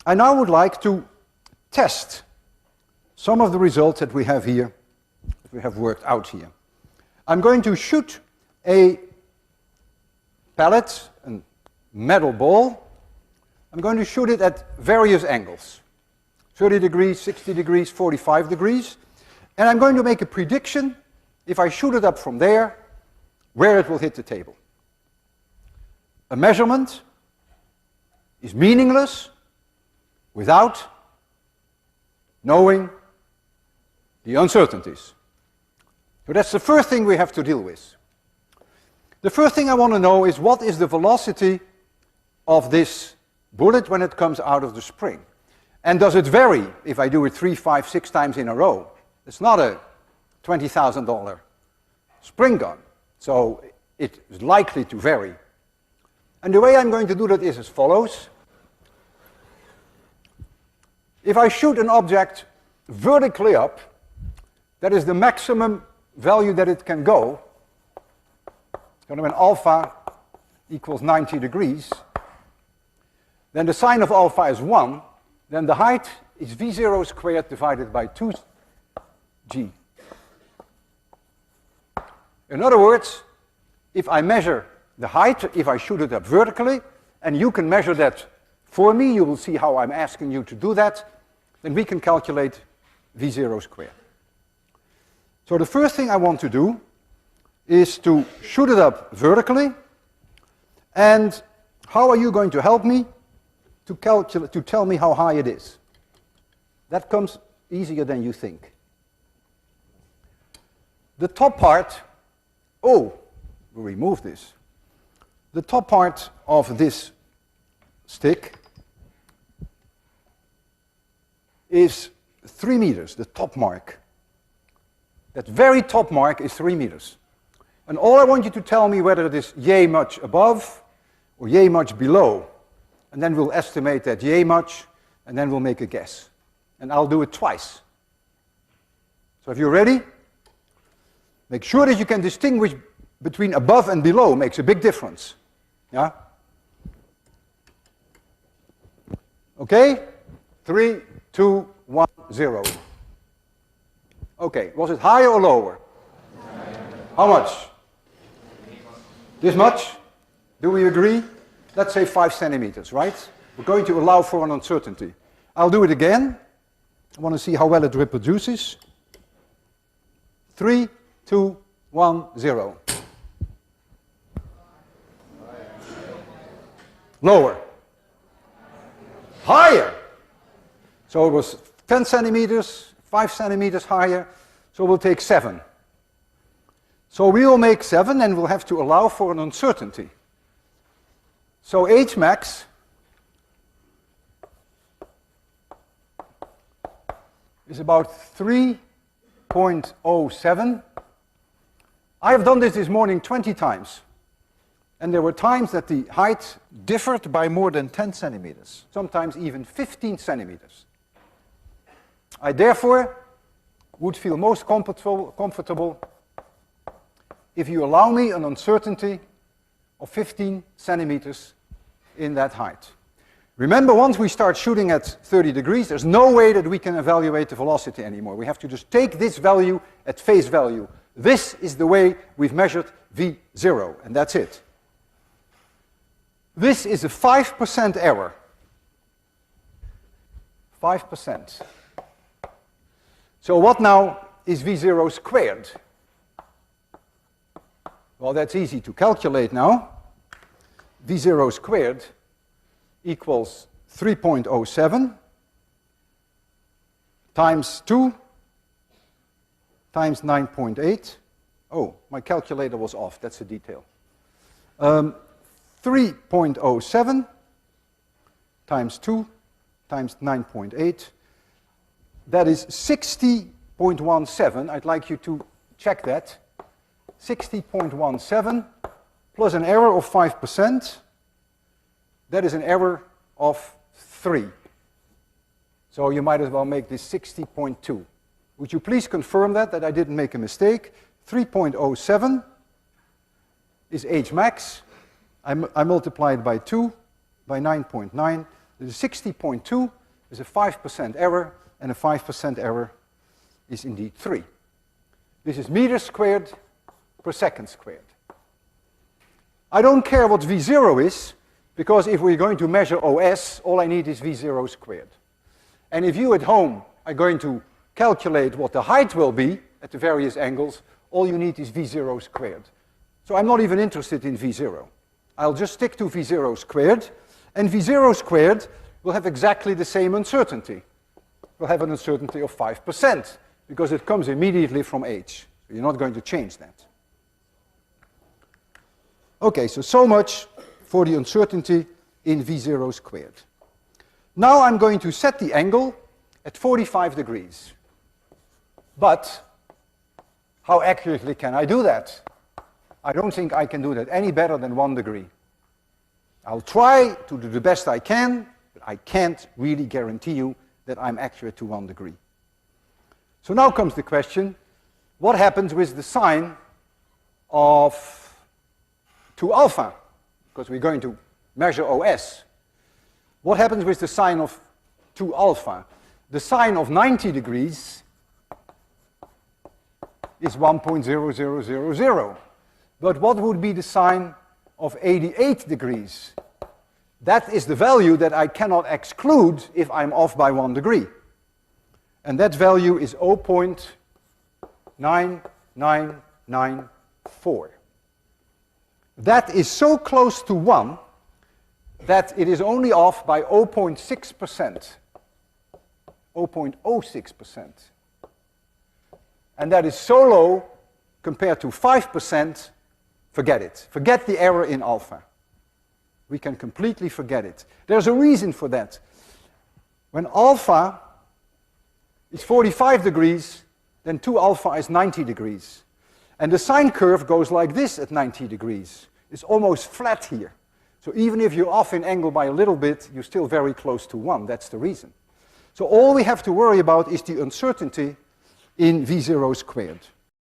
I now would like to test some of the results that we have here, that we have worked out here. I'm going to shoot a pellet, a metal ball. I'm going to shoot it at various angles. 30 degrees, 60 degrees, 45 degrees. And I'm going to make a prediction, if I shoot it up from there, where it will hit the table. A measurement is meaningless without knowing the uncertainties. So that's the first thing we have to deal with. The first thing I want to know is what is the velocity of this bullet when it comes out of the spring? And does it vary if I do it 3, 5, 6 times in a row? It's not a $20,000 spring gun, so it is likely to vary. And the way I'm going to do that is as follows. If I shoot an object vertically up, that is the maximum value that it can go. So when alpha equals 90 degrees, then the sine of alpha is 1, then the height is v0 squared divided by 2g. In other words, if I measure the height, if I shoot it up vertically, and you can measure that for me, you will see how I'm asking you to do that, then we can calculate v0 squared. So the first thing I want to do is to shoot it up vertically, and how are you going to help me to tell me how high it is? That comes easier than you think. The top part, we'll remove this. The top part of this stick is 3 meters, the top mark. That very top mark is 3 meters. And all I want you to tell me whether it is yay much above or yay much below. And then we'll estimate that yay much, and then we'll make a guess. And I'll do it twice. So if you're ready, make sure that you can distinguish between above and below. Makes a big difference. Yeah? Okay? 3, 2, 1, 0. Okay, was it higher or lower? How much? This much? Do we agree? Let's say 5 centimeters, right? We're going to allow for an uncertainty. I'll do it again. I want to see how well it reproduces. 3, 2, 1, 0. Lower. Higher. So it was 10 centimeters, 5 centimeters higher, so we'll take 7. So we will make 7 and we'll have to allow for an uncertainty. So H max is about 3.07. I have done this morning 20 times. And there were times that the height differed by more than 10 centimeters, sometimes even 15 centimeters. I therefore would feel most comfortable if you allow me an uncertainty of 15 centimeters in that height. Remember, once we start shooting at 30 degrees, there's no way that we can evaluate the velocity anymore. We have to just take this value at face value. This is the way we've measured V0, and that's it. This is a 5% error. 5%. So what now is V0 squared? Well, that's easy to calculate now. V0 squared equals 3.07 times 2 times 9.8. Oh, my calculator was off. That's a detail. 3.07 times 2 times 9.8. That is 60.17. I'd like you to check that. 60.17 plus an error of 5%. That is an error of 3. So you might as well make this 60.2. Would you please confirm that I didn't make a mistake? 3.07 is H max. I multiply it by 2, by 9.9. The 60.2 is a 5% error, and a 5% error is indeed 3. This is meters squared per second squared. I don't care what V0 is, because if we're going to measure OS, all I need is V0 squared. And if you at home are going to calculate what the height will be at the various angles, all you need is V0 squared. So I'm not even interested in V0. I'll just stick to V0 squared, and V0 squared will have exactly the same uncertainty. We'll have an uncertainty of 5%, because it comes immediately from H. So you're not going to change that. Okay, so much for the uncertainty in V0 squared. Now I'm going to set the angle at 45 degrees. But how accurately can I do that? I don't think I can do that any better than 1 degree. I'll try to do the best I can, but I can't really guarantee you that I'm accurate to 1 degree. So now comes the question, what happens with the sign of 2 alpha? Because we're going to measure OS. What happens with the sign of 2 alpha? The sign of 90 degrees is 1.0000. But what would be the sign of 88 degrees? That is the value that I cannot exclude if I'm off by 1 degree. And that value is 0.9994. That is so close to 1 that it is only off by 0.6%. 0.06%. And that is so low compared to 5%, forget it. Forget the error in alpha. We can completely forget it. There's a reason for that. When alpha is 45 degrees, then 2 alpha is 90 degrees. And the sine curve goes like this at 90 degrees. It's almost flat here. So even if you're off in angle by a little bit, you're still very close to 1. That's the reason. So all we have to worry about is the uncertainty in V0 squared.